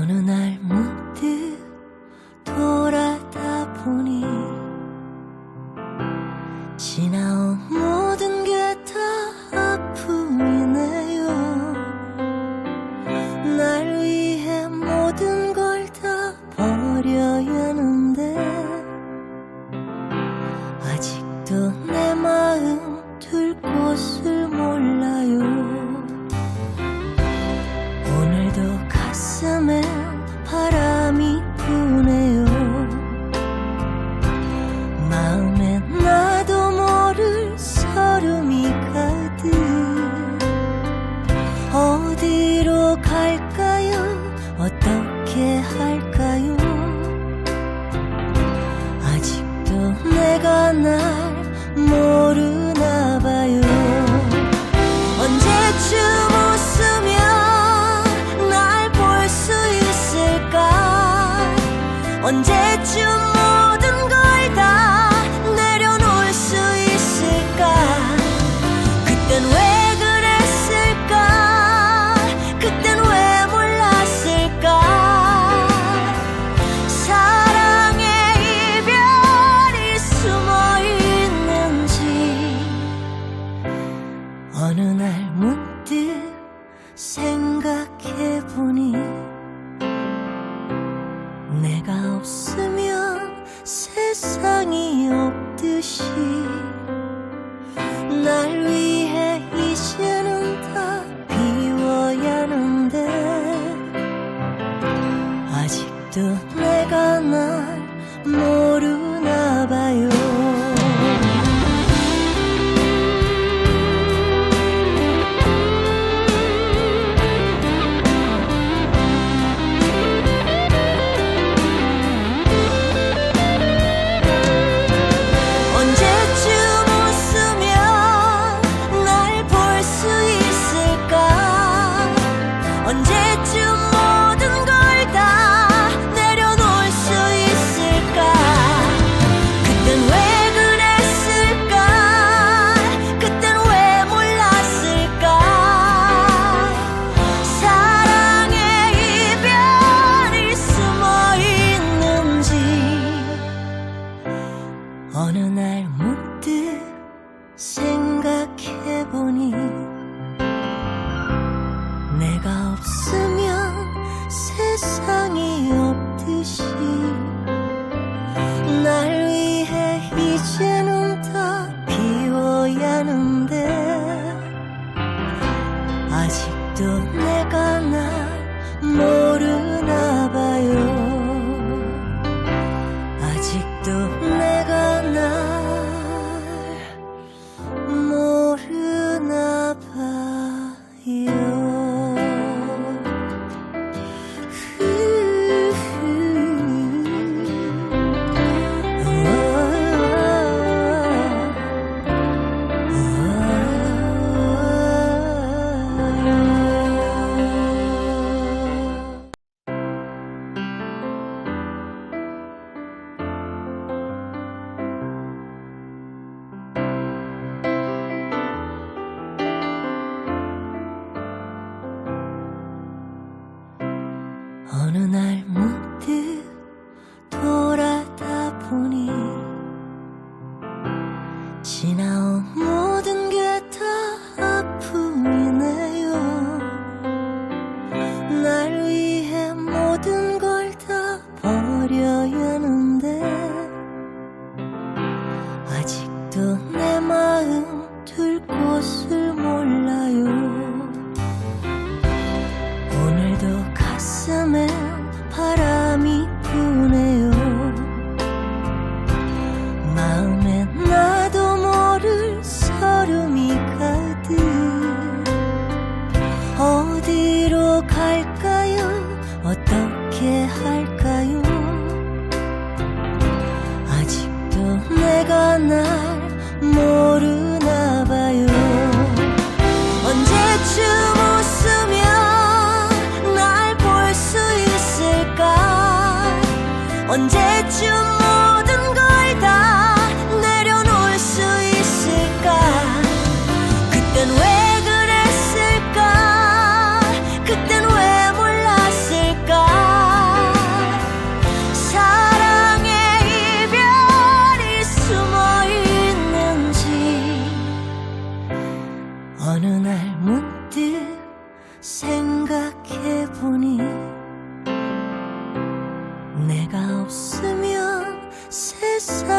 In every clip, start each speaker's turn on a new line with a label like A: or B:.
A: 어느 날 문득 돌아다 보니 지나온 모든 게 다 아픔이네요. 날 위해 모든 걸 다 버려야 하는데 아직도 내 마음 둘 곳을 몰라요. 오늘도 가슴에 바람이 부네요. 마음에 나도 모를 서름이 가득. 어디로 갈까요? 어떻게 할까요? 아직도 내가 날 모르나 봐요. 언제쯤 웃으며 날 볼 수 있을까? 언제쯤 모든 걸 다 내려놓을 수 있을까? 그땐 왜 그랬을까? 그땐 왜 몰랐을까? 사랑의 이별이 숨어 있는지. 어느 날 문득 생각해보니 내가 없으면 세상이 없듯이 날 위해 이제는 다 비워야 하는데 아직도 내가 날 모르나 봐요. 언제쯤 모든 걸 다 내려놓을 수 있을까? 그땐 왜 그랬을까? 그땐 왜 몰랐을까? 사랑의 이별이 숨어 있는지. 어느 날 문득 생각해보니 내가 없으면 세상이 없듯이 날 위해 이제는 다 비워야 하는데 아직도 내가 날 모르나 봐요. 아직도 내가 날 모르나 봐요. 어느 날 문득 돌아다 보니 지나온 모든 게 다 아픔이네요. 날 위해 모든 걸 다 버려야 하는데 아직도 내 마음 둘 곳을 몰라요. 오늘도 가슴에 바람이 부네요. 마음에 나도 모를 서름이 가득. 어디로 갈까요? 어떻게 할까요? 아직도 내가 날 모르나 봐요. 언제쯤 웃으며 언제쯤 모든 걸 다 내려놓을 수 있을까? 그땐 왜 그랬을까? 그땐 왜 몰랐을까?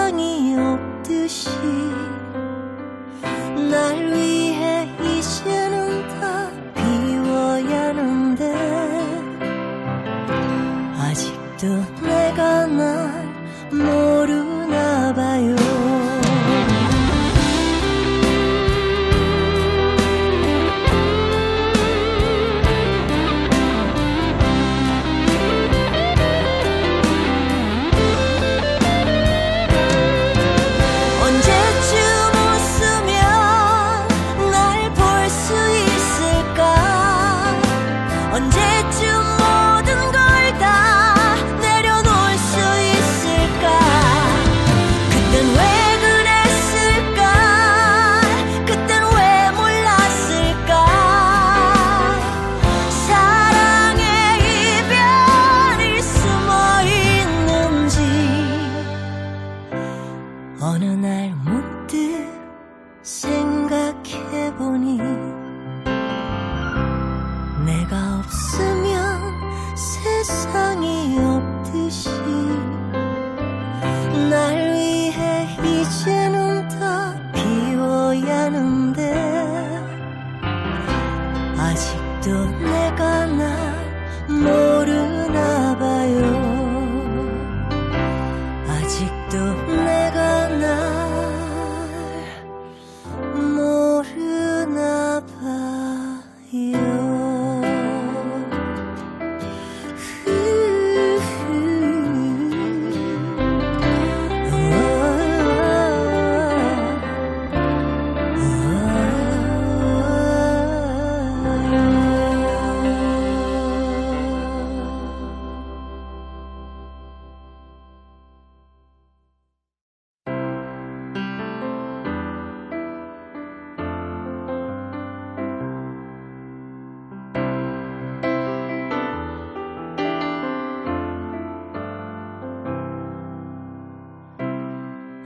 A: 세상이 없듯이 날 위해 이제는 다 비워야 하는데 아직도 내가 날 모르나 봐요. 언제쯤 모든 걸 다 내려놓을 수 있을까? 그땐 왜 그랬을까? 그땐 왜 몰랐을까? 사랑의 이별이 숨어 있는지 어느 날 문득 생각해보니 내가 없으면 세상이 없듯이 날 위해 이제는 다 비워야 하는데 아직도 내가 날 모르나 봐요. 아직도 내가 날 모르나 봐요.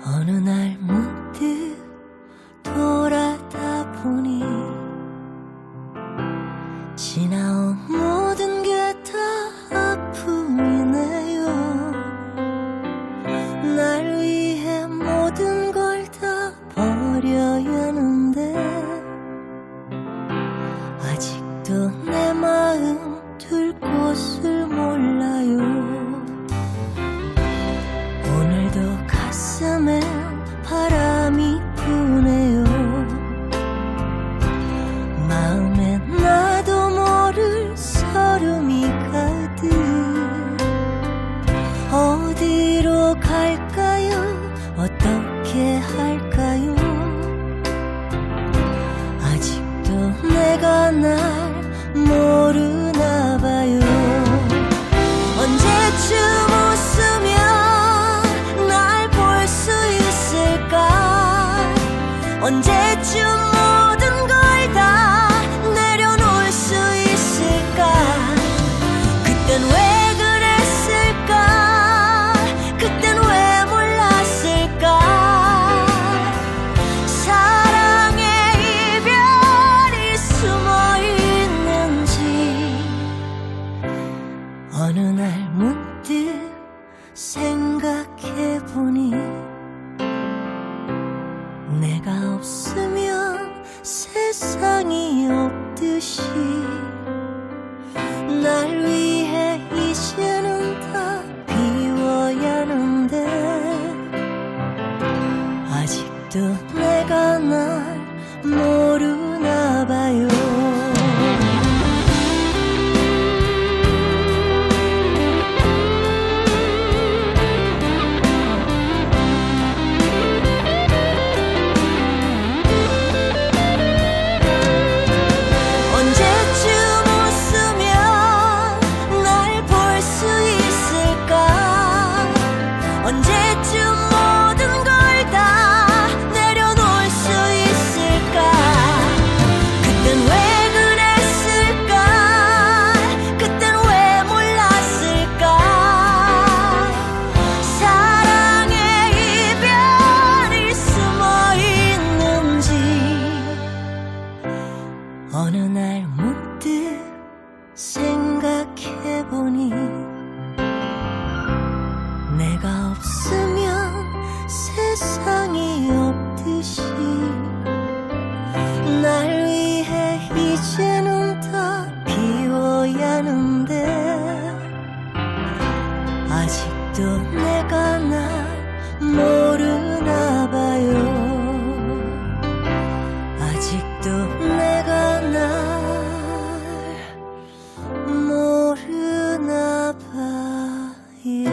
A: 어느 날 문득 돌아다 보니 지나온 모든 게 다 아픔이네요. 날 위해 모든 걸 다 버려야 하는데 아직도 내 마음 둘 곳을 몰라요. 오늘도 가슴에 바람이 부네요. 마음에 나도 모를 서름이 가득. 어디로 갈까요? 어떻게 할까요? 아직도 내가 날 모르나 봐요. 언제쯤 웃으면 언제쯤 모든 걸 다 내려놓을 수 있을까? 그땐 왜 그랬을까? 그땐 왜 몰랐을까? 사랑의 이별이 숨어 있는지 어느 날 문득 생각해보니 내가 없으면 세상이 없듯이 날 위해 이제는 다 비워야 하는데 아직도 내가 날 모르나 봐요. 언제쯤 웃으면 아직도 내가 날 모르나 봐요. 아직도 내가 날 모르나 봐요.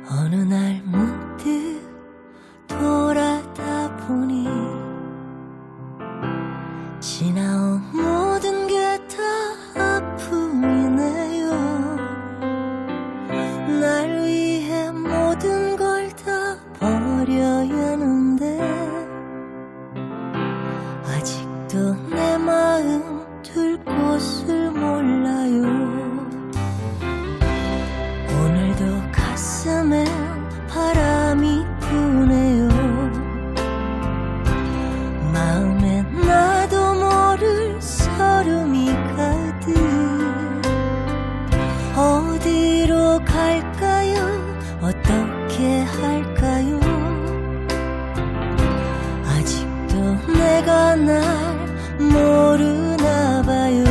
A: 어느 날 문득 돌아다 보니 지나온 모든 게 다 아픔이네요. 날 위해 모든 걸 다 버려야 하는데 아직도 내 마음 둘 곳을 몰라요. 오늘도 가슴에 바람이 부네요. 마음에 나도 모를 서름이 가득. 어디로 갈까요? 어떻게 할까요? 아직도 내가 날 모르나 봐요.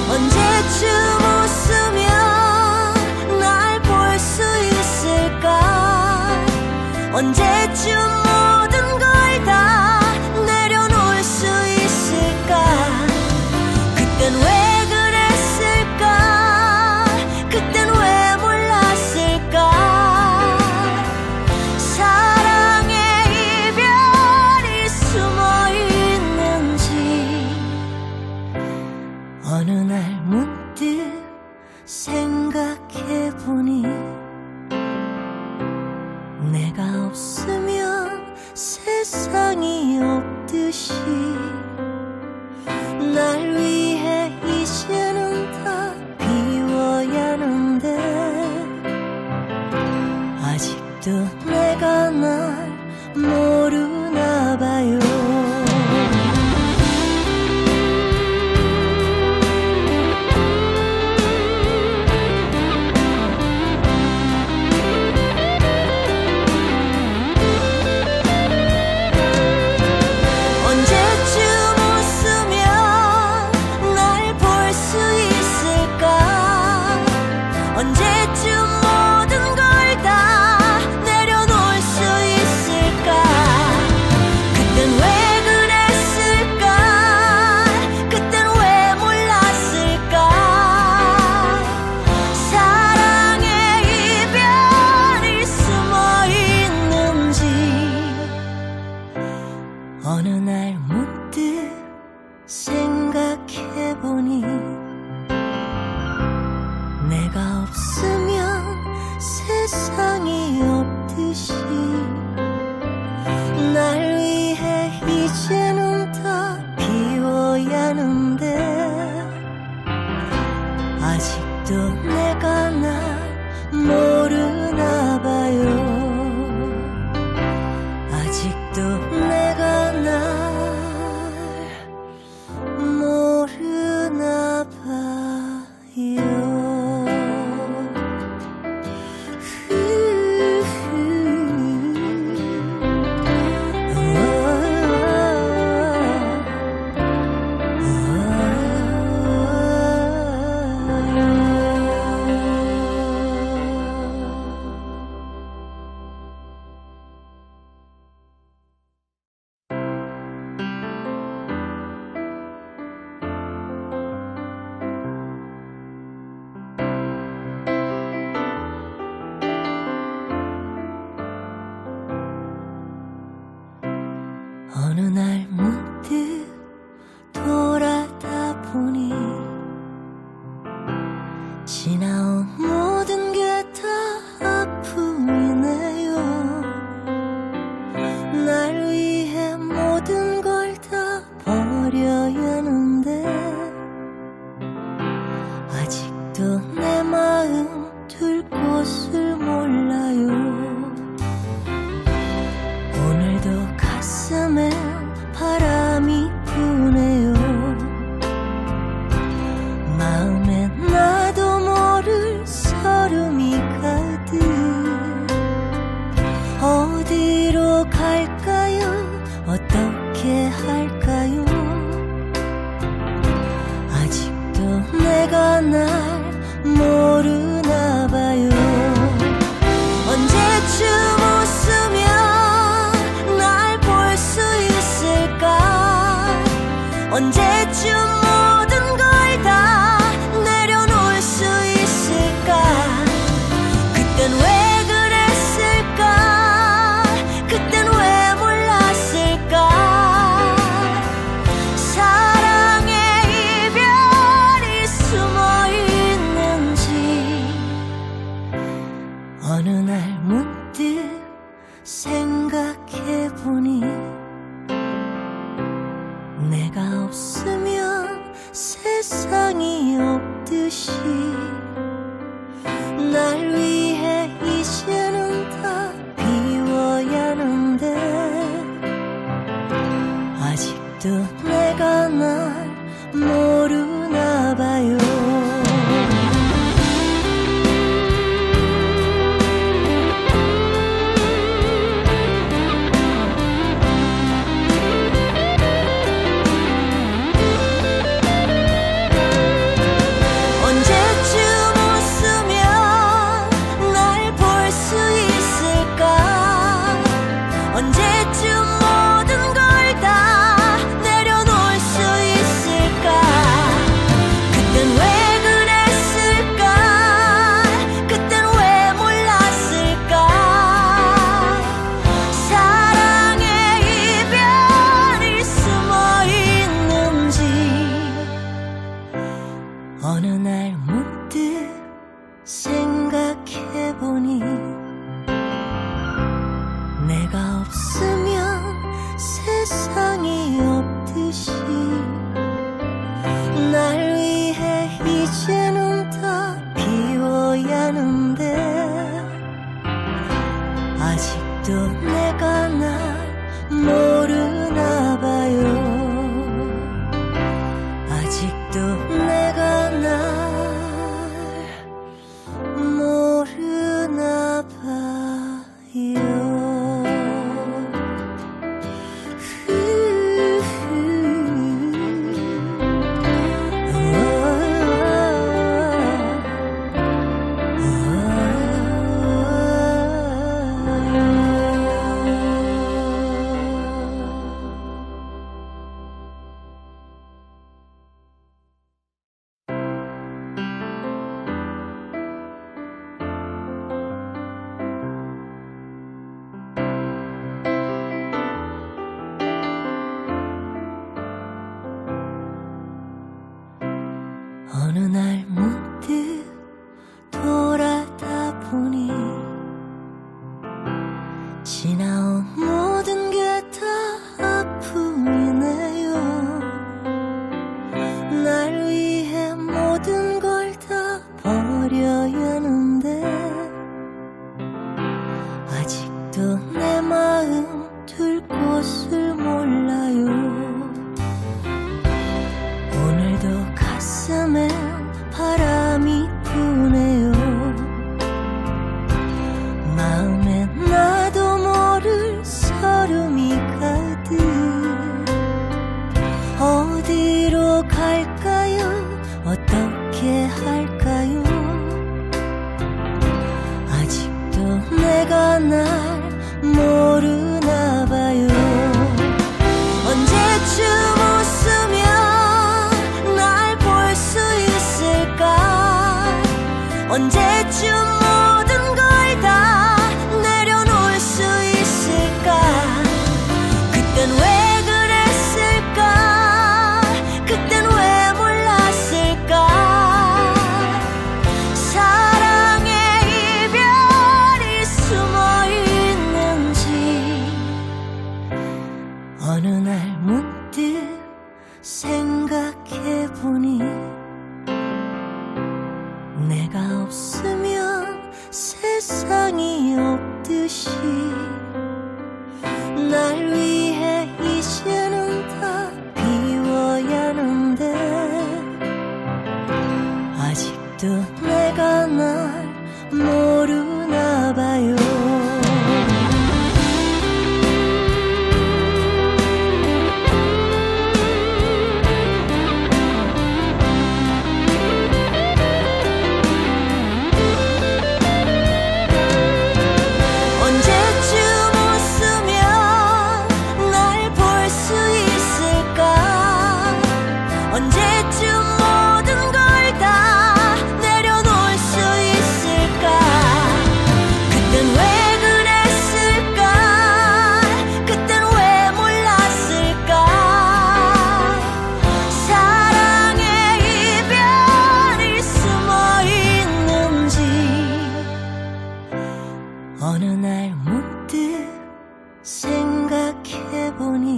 A: 언제쯤 웃으며 언제쯤 모든 걸 다 내려놓을 수 있을까? 그땐 왜 그랬을까? 그땐 왜 몰랐을까? 사랑의 이별이 숨어 있는지 어느 날 문득 생각해보니 내가 없으면 세상이 없듯이 날 위해 이제는 다 비워야 하는데 아직도 내가 날 모르나 봐요. 언제쯤 모든 걸 다 내려놓을 수 있을까? 그땐 왜 그랬을까? 그땐 왜 몰랐을까? 사랑의 이별이 숨어 있는지 어느 날 문득 생각해보니 내가 없으면 세상이 없듯이 날 위해 이제는 다 비워야 하는데 아직도 내가 날 모르나 봐요. 아직도 내가 날 모르나 봐요. 아직도 내 마음 둘 곳을 몰라요. 오늘도 가슴에 바람이 부네요. 마음에 나도 모를 서름이 가득. 어디로 갈까요? 어떻게 할까요? 아직도 내가 날 모르나 봐요. 언제쯤 웃으면 날 볼 수 있을까? 언제쯤 모든 걸 다 내려놓을 수 있을까? 그땐 왜 그랬을까? 그땐 왜 몰랐을까? 사랑의 이별이 숨어 있는지. 어느 날 문득 생각해보니 내가 없으면 세상이 없듯이. 날 위해 이제는 다 비워야 하는데 아직도 내가 날 모르나 봐요. 어느 날 문득 생각해보니 내가 없으면 세상이 없듯이. 날 위해 이제는 다 비워야 하는데 아직도 내가 날 모르나 봐요. 아직도 내가 날 모르나 봐요. 어느 날 문득 돌아다 보니 지나온 모든 게 다 아픔이네요. 날 위해 모든 걸 다 버려야 하는데 아직도 내 마음 둘 곳을 몰라요. 오늘도 가슴에 바람이 부네요. 마음에 나도 모를 서름이 가득. 어디로 갈까요? 어떻게 할까요? 아직도 내가 날 모르나 봐요. 언제쯤 웃으면 언제쯤 모든 걸 다 내려놓을 수 있을까? 그땐 왜 그랬을까? 그땐 왜 몰랐을까? 사랑의 이별이 숨어 있는지. 어느 날 문득 생각해보니 없듯이 날 위해 이제는 다 비워야 하는데 아직도 내가 날 모르나 봐요. 언제쯤 모든 걸 다 내려놓을 수 있을까? 그땐 왜 그랬을까? 그땐 왜 몰랐을까? 사랑의 이별이 숨어 있는지 어느 날 문득 생각해보니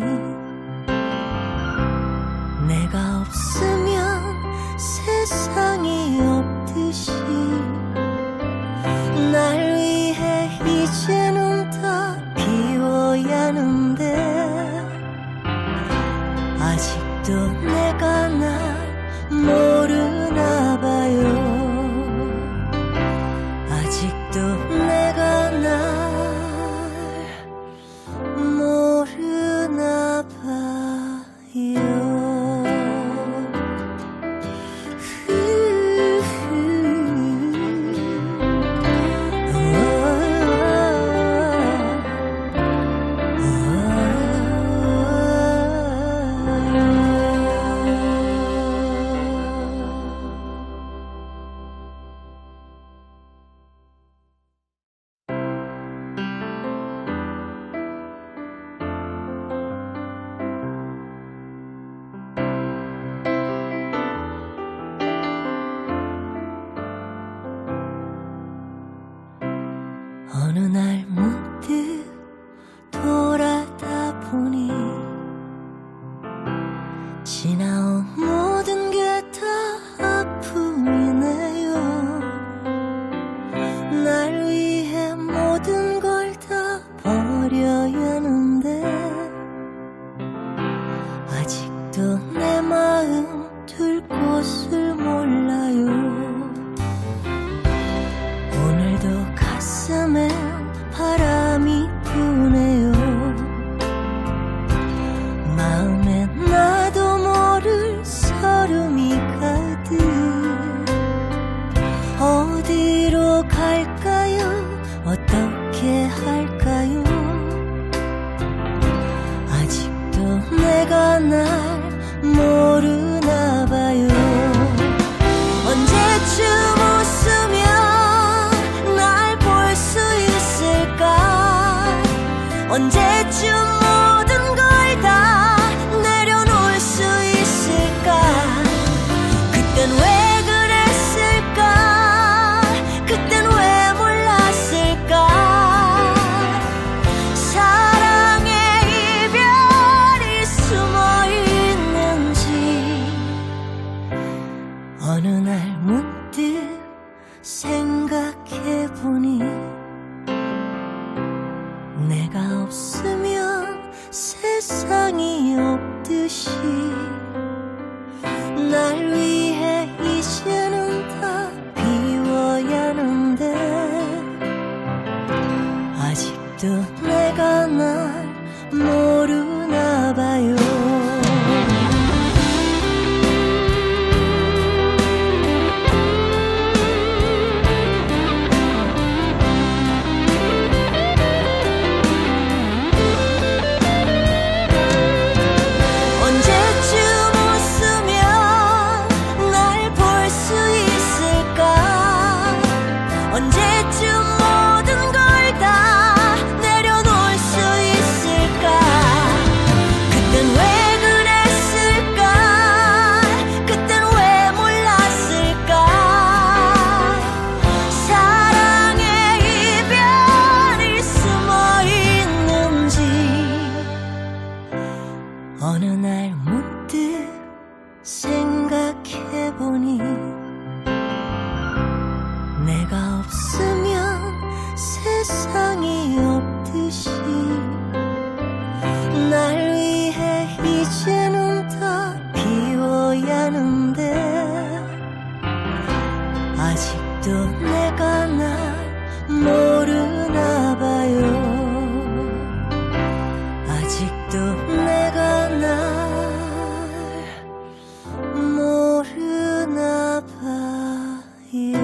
A: 내가 없으면 세상이 없듯이 날 위해 이제는 다 비워야 하는데 아직도 내가 날 모르나 봐요. 아직도 내가 날 모르나 봐요. 어느 날 문득 돌아다 보니 지나온 모든 게 다 아픔이네요. 날 위해 모든 걸 다 버려야 하는데 아직도 내 마음 둘 곳을 몰라요. 오늘도 가슴에 바람이 부네요. 마음에 나도 모를 서름이 가득. 어디로 갈까요? 어떻게 할까요? 아직도 내가 날 모르나 봐요. 언제쯤 웃으면 언제쯤 모든 걸 다 내려놓을 수 있을까? 그땐 왜 그랬을까? 그땐 왜 몰랐을까? 사랑의 이별이 숨어 있는지 어느 날 문득 생각해보니 내가 없으면 세상이 없듯이 날 위해 이제는 다 비워야 하는데 아직도 내가 날 모르나 봐요. 언제쯤 아직도 내가 날 모르나 봐요. 아직도 내가 날 모르나 봐요.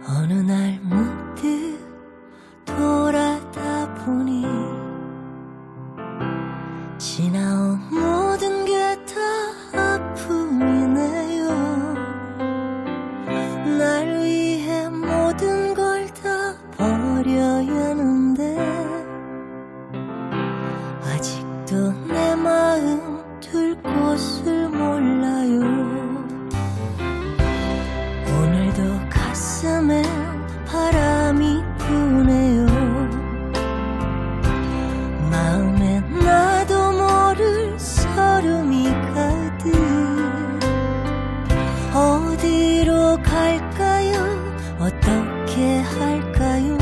A: 어느 날 문득 돌아다 보니 지나온 모든 게 다 아픔이네요. 날 위해 모든 걸 다 버려야 하는데 아직도 내 마음 둘 곳을 몰라요. 오늘도 가슴에 바람이 부네요. 마음에 나도 모를 서름이 가득. 어디로 갈까요? 어떻게 할까요?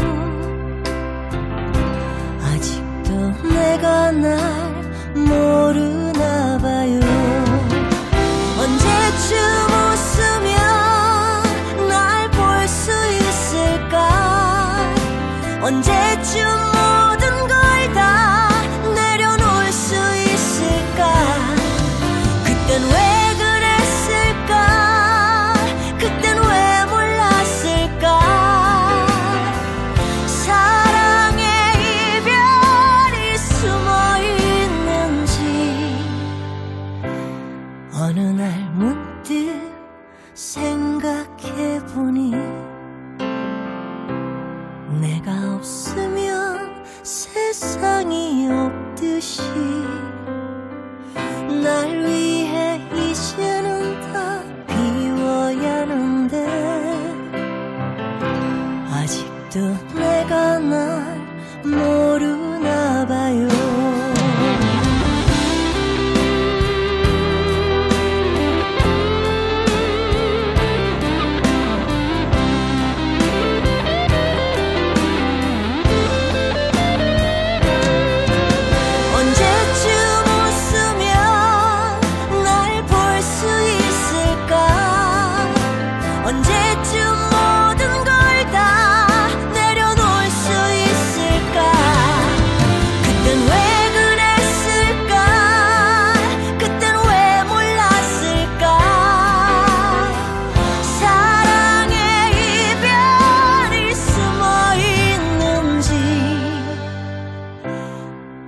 A: 아직도 내가 날 모르나 봐요. 언제쯤 웃으면 언제쯤 모든 걸 다 내려놓을 수 있을까? 그땐 왜 그랬을까? 그땐 왜 몰랐을까? 사랑의 이별이 숨어 있는지 어느 날 문득 생각해보니 내가 없으면 세상이 없듯이 날 위해 이제는 다 비워야 하는데 아직도 내가 날 모르나 봐요.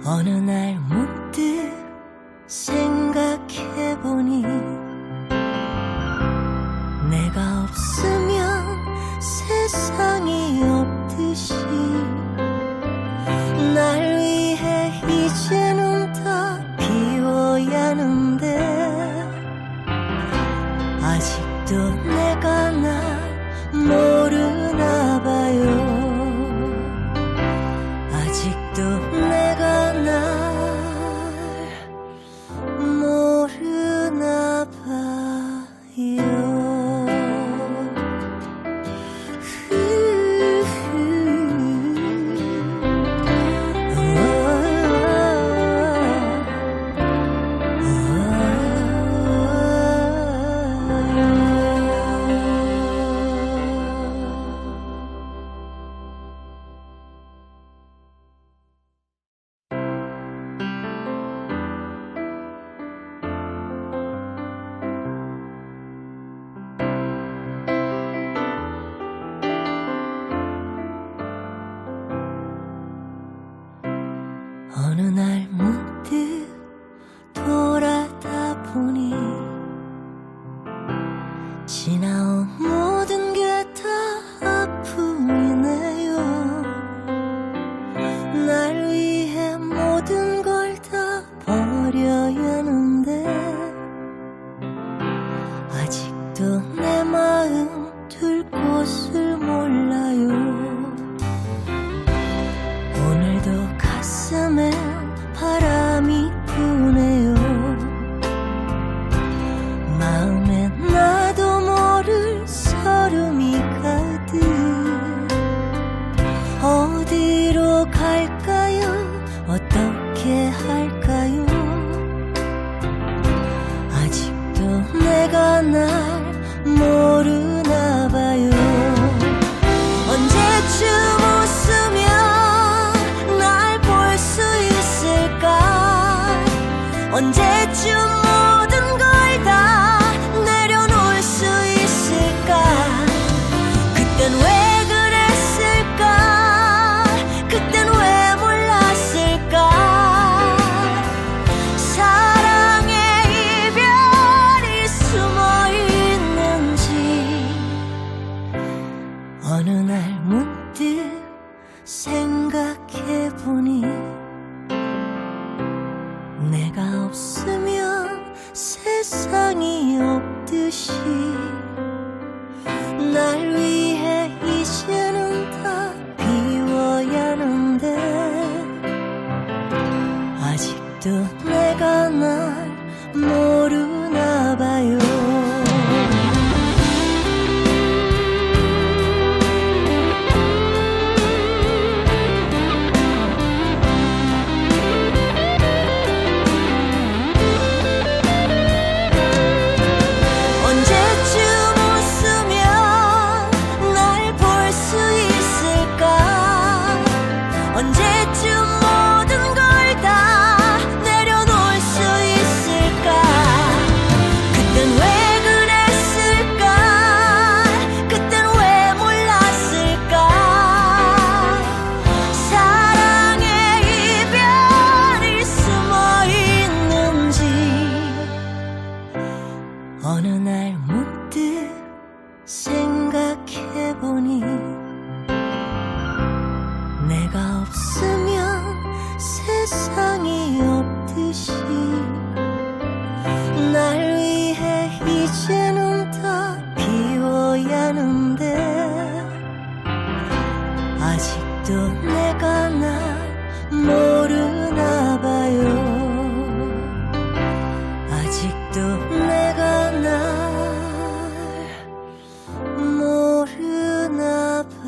A: 어느 날 문득 생각해보니 내가 없으면 세상이 없듯이 날 위해 이제는 다 비워야 하는데 아직도 내가 날 모르나 봐요. 아직도 내가 날 모르나 봐요. 어느 날 문득 돌아다 보니 지나온 모든 게 다 아픔이네요. 날 위해 모든 걸 다 어떻게 할까요? 아직도 내가 날 모르나 봐요. 언제쯤 웃으면 날 볼 수 있을까? 언제쯤 모든 걸 다 내려놓을 수 있을까? 그땐 왜 그랬을까? 그땐 왜 몰랐을까? 사랑의 이별이 숨어 있는지 어느 날 문득 생각해보니 내가 없으면 세상이 없듯이 날 위해 이제는 다 비워야 하는데 아직도 내가 날 모르나 봐요. 어느 날 문득 생각해보니 내가 없으면 세상이 없듯이 날 위해 이제는 다 비워야 하는데 아직도 내가 날 모르나 봐요. 아직도 내가 날 모르나 봐요.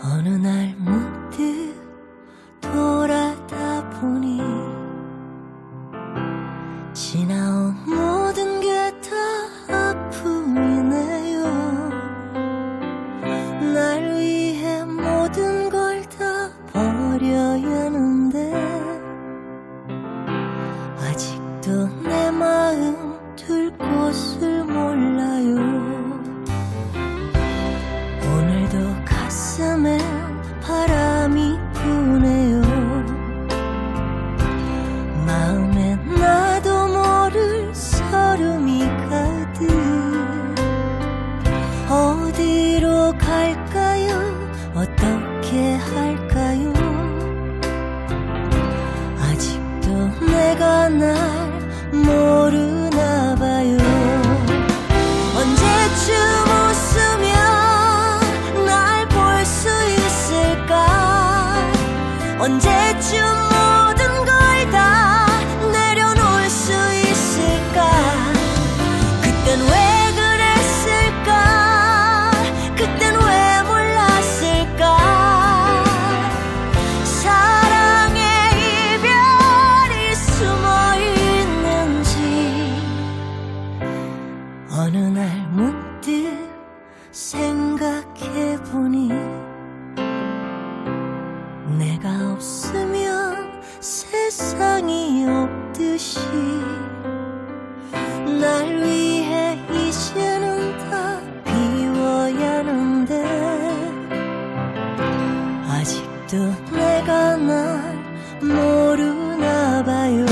A: 어느 날 문득 돌아다 보니 지나온 모든 게 다 아픔이네요. 날 위해 모든 걸 다 버려야 하는데 아직도 내 마음 둘 곳을 몰라요. 오늘도 가슴에 바람이 부네요. 마음에 나도 모를 서름이 가득. 어디로 갈까요? 어떻게 할까요? 아직도 내가 날 모르나 봐요. 언제쯤 웃으면 언제쯤 모든 걸 다 내려놓을 수 있을까? 그땐 왜 그랬을까? 그땐 왜 몰랐을까? 사랑의 이별이 숨어 있는지 어느 날 문득 생각해보니 내가 없으면 세상이 없듯이 날 위해 이제는 다 비워야 하는데 아직도 내가 날 모르나 봐요.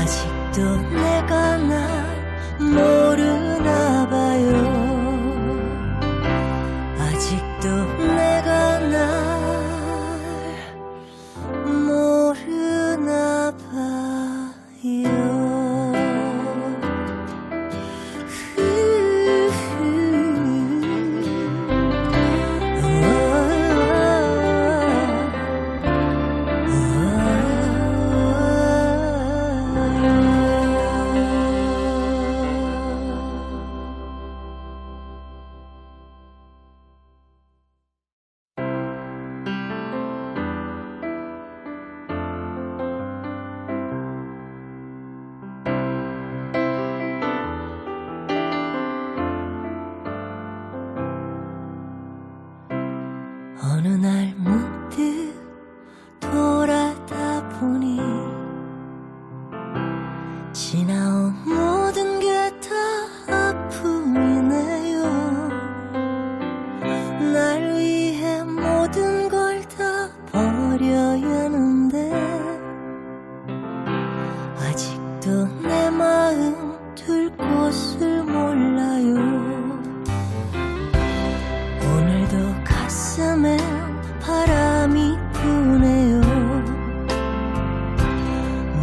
A: 아직도 내가 날 모르나 봐요. 아직도 내가 날 모르나 봐요. 어느 날 문득 돌아다 보니 지나온 모든 게 다 아픔이네요. 날 위해 모든 걸 다 버려야 하는데 아직도 내 마음 둘 곳을 몰라요. 오늘도 가슴에 바람이 부네요.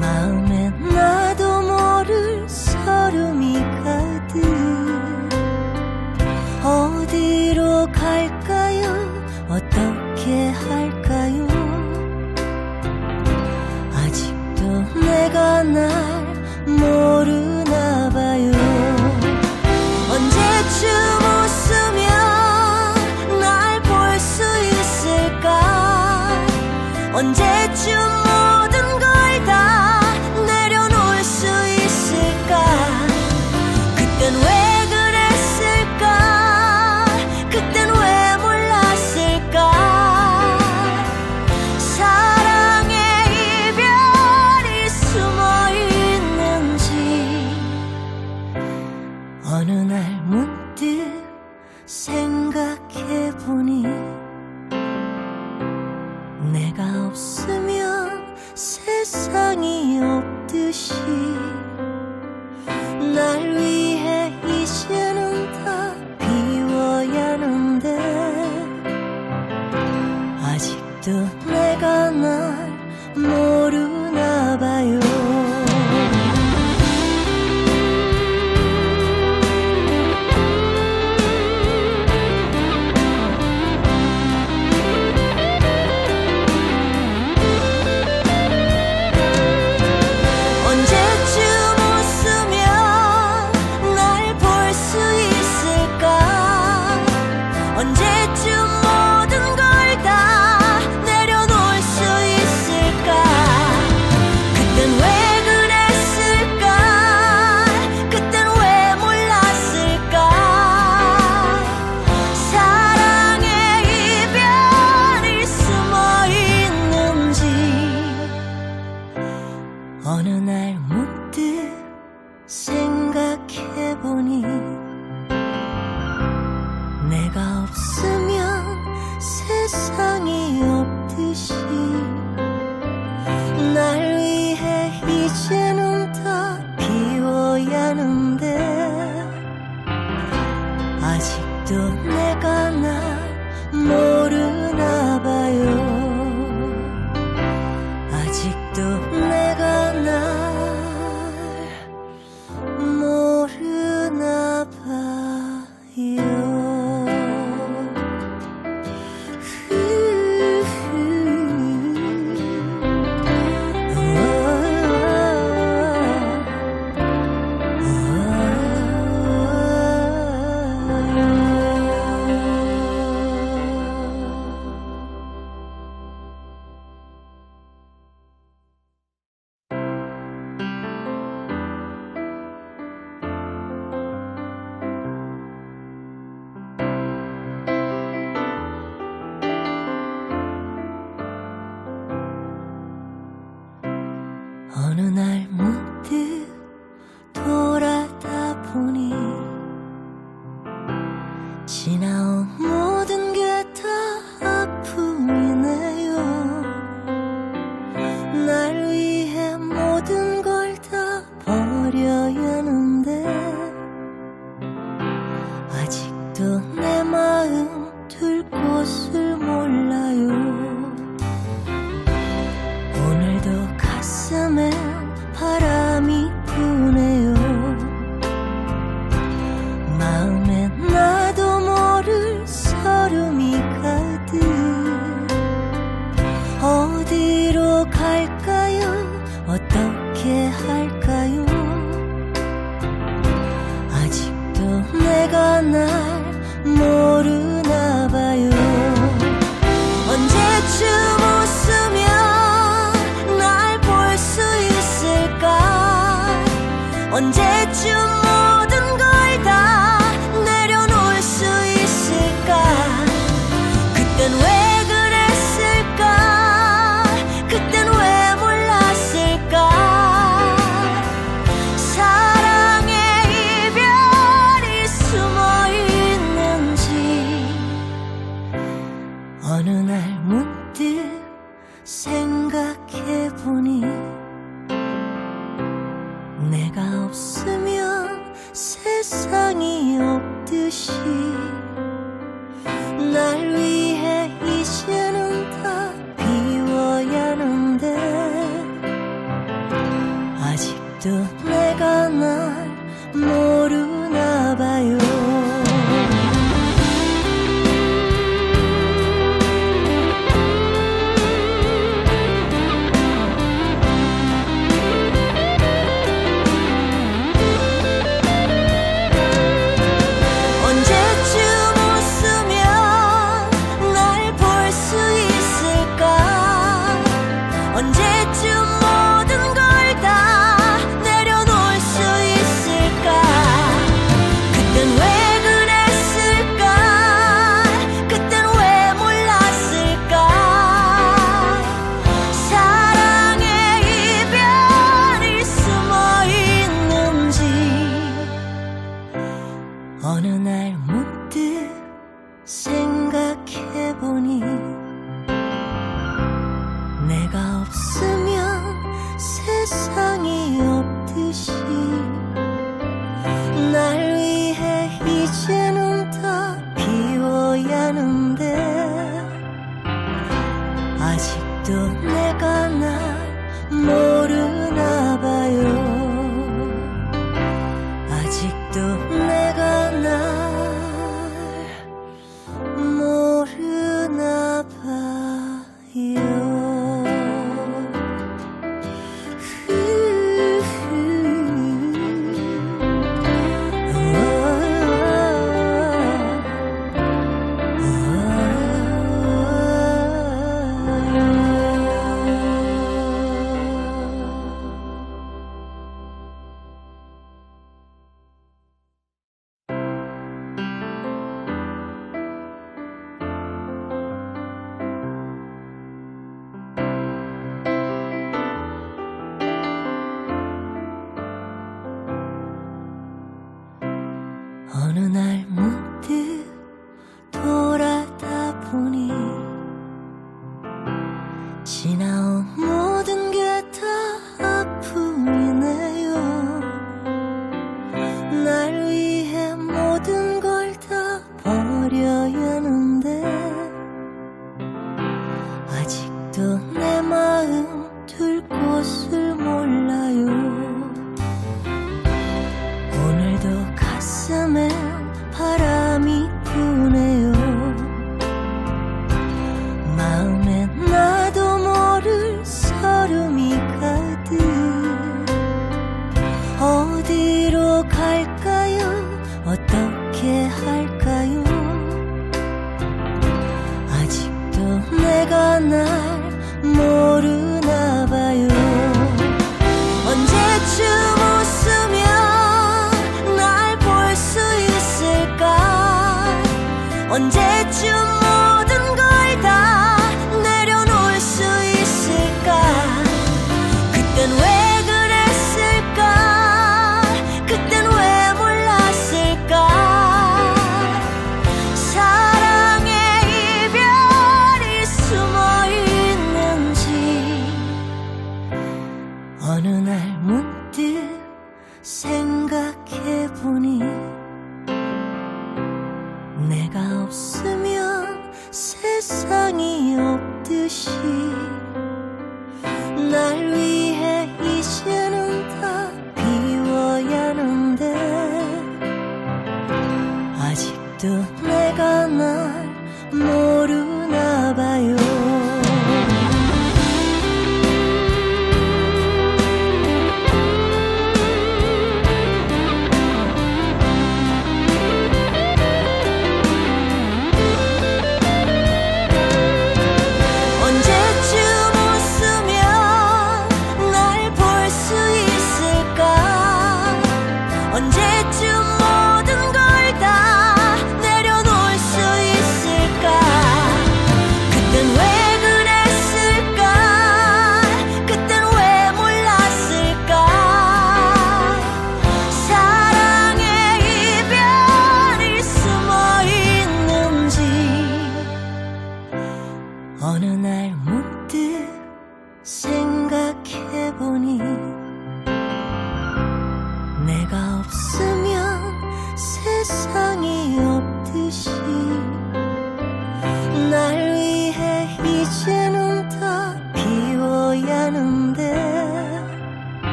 A: 마음에 나도 모를 서름이 가득. 어디로 갈까요? 어떻게 할까요? 아직도 내가 날 모르나 봐요. 언제쯤 웃으면 언제쯤 모든 걸 다 내려놓을 수 있을까? 그땐 왜 그랬을까? 그땐 왜 몰랐을까? 사랑의 이별이 숨어 있는지 어느 날 문득 생각해보니 내가 없으면 세상이 없듯이 날 위해 이제는 다 비워야 하는데 아직도 내가 날 모르나 봐요. 언제쯤 모든 걸 다 내려놓을 수 있을까? 그땐 왜 그랬을까? 그땐 왜 몰랐을까? 사랑의 이별이 숨어 있는지 어느 날 문득 생각해보니 내가 없으면 세상이 없듯이 날 위해 이제는 다 비워야 하는데 아직도 내가 날 모르나 봐요. 아직도 내가 날 모르나 봐요. 어느 날 문득 돌아다 보니 지나온 모든 게 다 아픔이네요. 날 위해 모든 걸 다 가슴엔 바람이 부네요. 마음엔 나도 모를 서름이 가득. 어디로 갈까요? 어떻게 할까요? 아직도 내가 날 모르나 봐요. 언제쯤 웃으면 날 볼 수 있을까? 언제쯤 모든 걸 다 내려놓을 수 있을까? 그땐 왜 그랬을까? 그땐 왜 몰랐을까? 사랑의 이별이 숨어 있는지. 어느 날 문득 생각해보니 내가 없으면 세상이 없듯이. 날 위해 이제는 다 비워야 하는데 아직도 내가 날 모르나 봐요. 언제쯤 모든 걸 다 내려놓을 수 있을까? 그땐 왜 그랬을까? 그땐 왜 몰랐을까? 사랑의 이별이 숨어 있는지. 어느 날 문득 생각해보니 내가 없으면 세상이 없듯이. 날 위해 이제는 다 비워야 하는데 아직도 내가 날 모르나 봐요. 아직도 내가 날 모르나 봐요. 어느 날 문득 돌아다 보니 지나온 모든 게 다 아픔이네요. 날 위해 모든 걸 다 버려야 하는데 아직도 내 마음 둘 곳을 몰라요. 오늘도 가슴엔 바람이 부네요. 마음엔 나도 모를 서름이 가득. 어디로 갈까요? 어떻게 할까요? 아직도 내가 날 모르나 봐요. 언제쯤 웃으면 언제쯤 모든 걸 다 내려놓을 수 있을까? 그땐 왜 그랬을까? 그땐 왜 몰랐을까? 사랑의 이별이 숨어 있는지. 어느 날 문득 생각해보니 내가 없으면 세상이 없듯이. 날 위해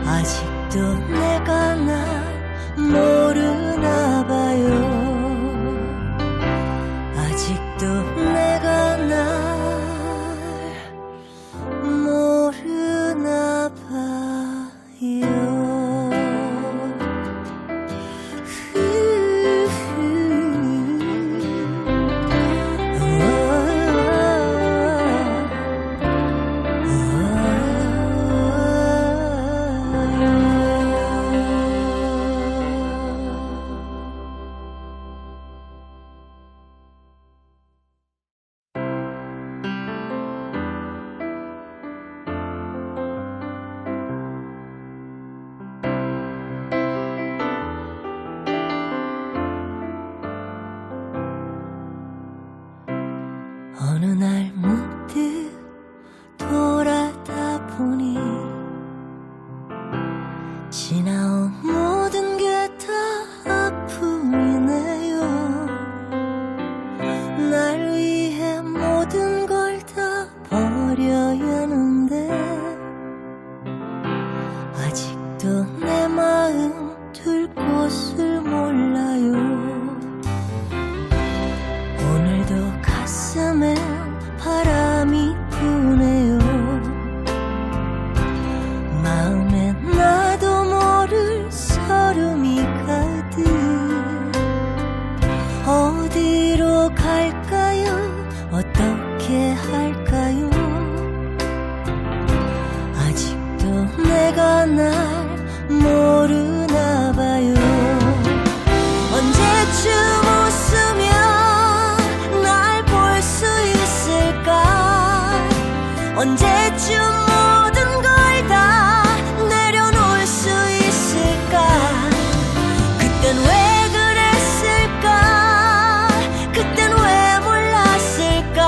A: 아직도 내가 날 모르나 봐요. 아직도 내가 날 모르나 봐요. 어느 날 문득 돌아다 보니 지나온 모든 게 다 아픔이네요. 날 위해 모든 걸 다 버려야 하는데 아직도 내 마음 둘 곳을 몰라요. 오늘도 가슴에 바람이 부네요. 마음에 나도 모를 서름이 가득. 어디로 갈까요? 어떻게 할까요? 아직도 내가 날 모르나 봐요. 언제쯤 웃으며 언제쯤 모든 걸 다 내려놓을 수 있을까? 그땐 왜 그랬을까? 그땐 왜 몰랐을까?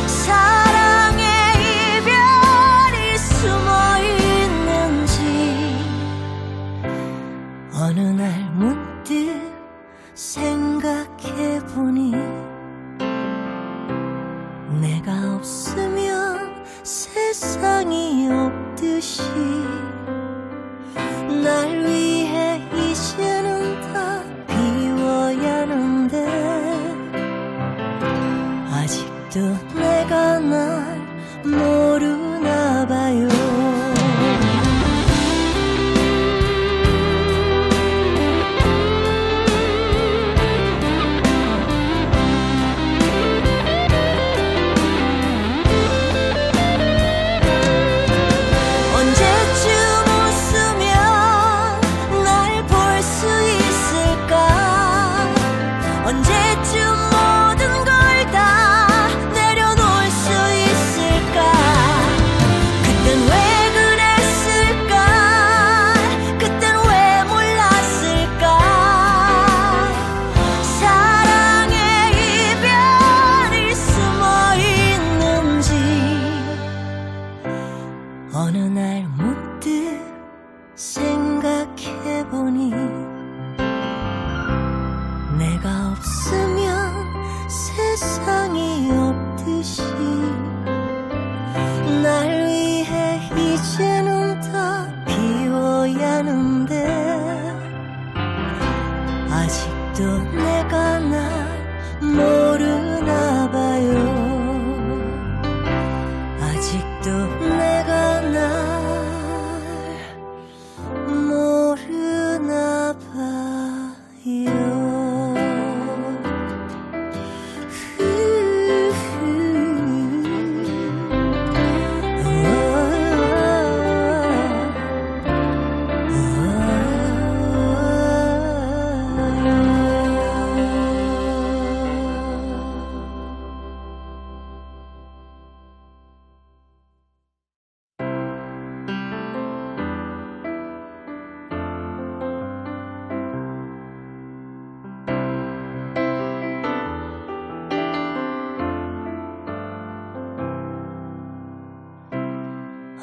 A: 사랑의 이별이 숨어 있는지 어느 날 문득 생각해보니 내가 없으면 세상이 없듯이 날 위해 이제는 다 비워야 하는데 아직도 내가 날 모르나 봐요. 언제쯤 모든 걸 다 내려놓을 수 있을까? 그땐 왜 그랬을까? 그땐 왜 몰랐을까? 사랑의 이별이 숨어 있는지 어느 날 문득 생각해보니 내가 없으면 세상이 없듯이 날 위해 이제는 다 비워야 하는데 아직도 내가 날 모르나 봐요. 아직도 내가 날 모르나 봐요.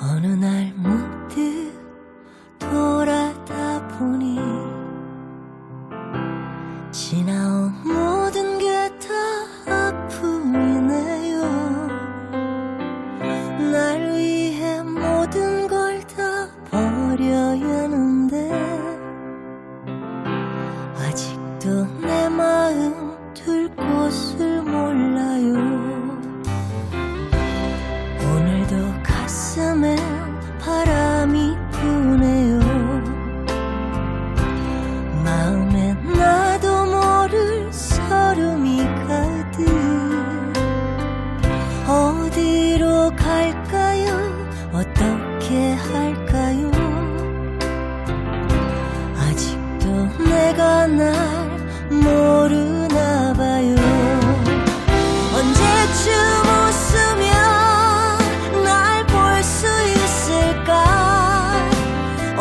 A: 어느 날 문득 돌아다 보니 지나온 모든 게 다 아픔이네요. 날 위해 모든 걸 다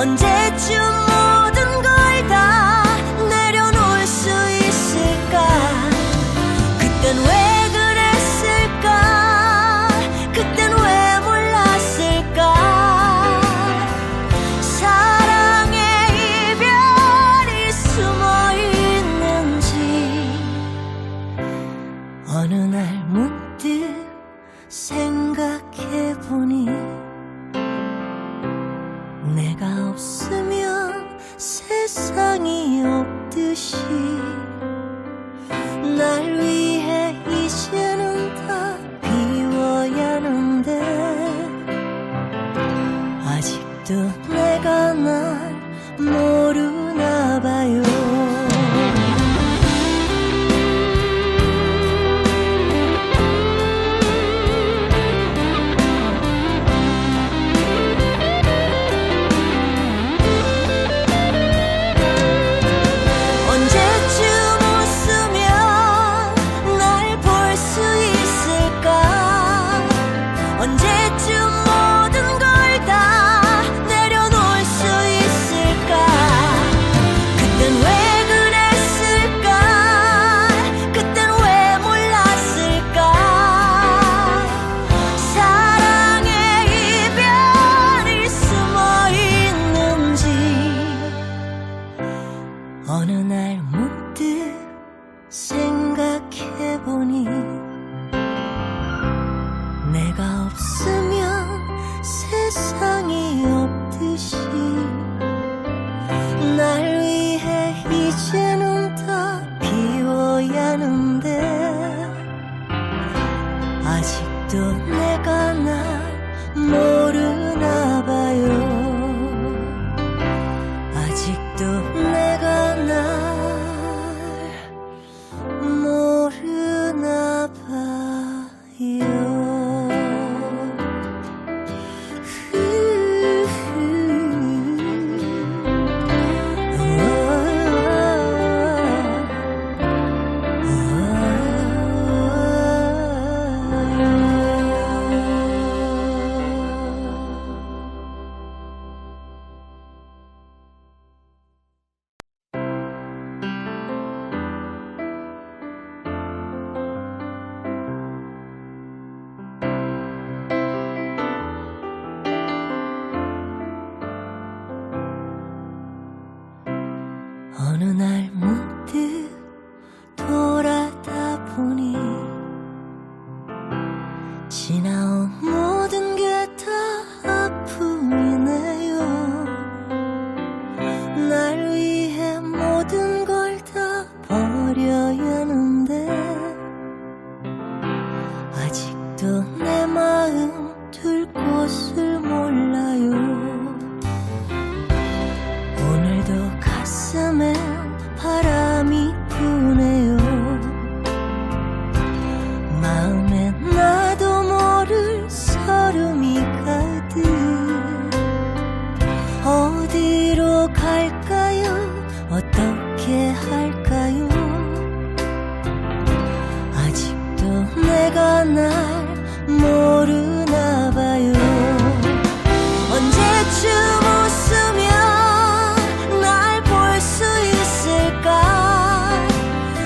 A: 언제쯤 모든 걸 다 내려놓을 수 있을까? 그땐 왜 그랬을까? 그땐 왜 몰랐을까? 사랑의 이별이 숨어 있는지 어느 날 문득 생각해보니 내가 없으면 세상이 없듯이 날 위해 이제는 다 비워야 하는데 아직도 내가 날 모르나 봐요. 어느 날 문득 생각해보니 내가 없으면 세상이 없듯이 날 위해 이제는 다 비워야 하는데 아직도 내가 날 모르나 봐요. 아직도 내가 날 모르나 봐요. 어느 날 문득 돌아다 보니 지나온 모든 게 다 아픔이네요. 날 위해 모든 걸 다 버려야 하는데 아직도 내 마음 둘 곳을 몰라요. 오늘도 가슴에 바람이 부네요. 마음에 나도 모를 서름이 가득. 어디로 갈까요? 어떻게 할까요? 아직도 내가 날 모르나 봐요. 언제쯤 웃으면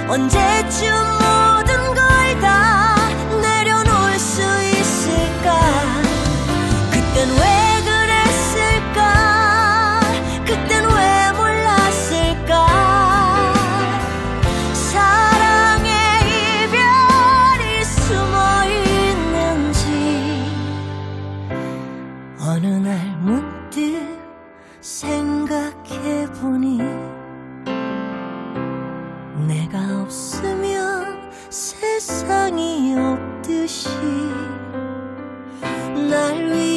A: 언제쯤 모든 걸 다 내려놓을 수 있을까? 그땐 왜 그랬을까? 그땐 왜 몰랐을까? 사랑의 이별이 숨어 있는지 어느 날 문득 생각해보니 내가 없으면 세상이 없듯이 날 위해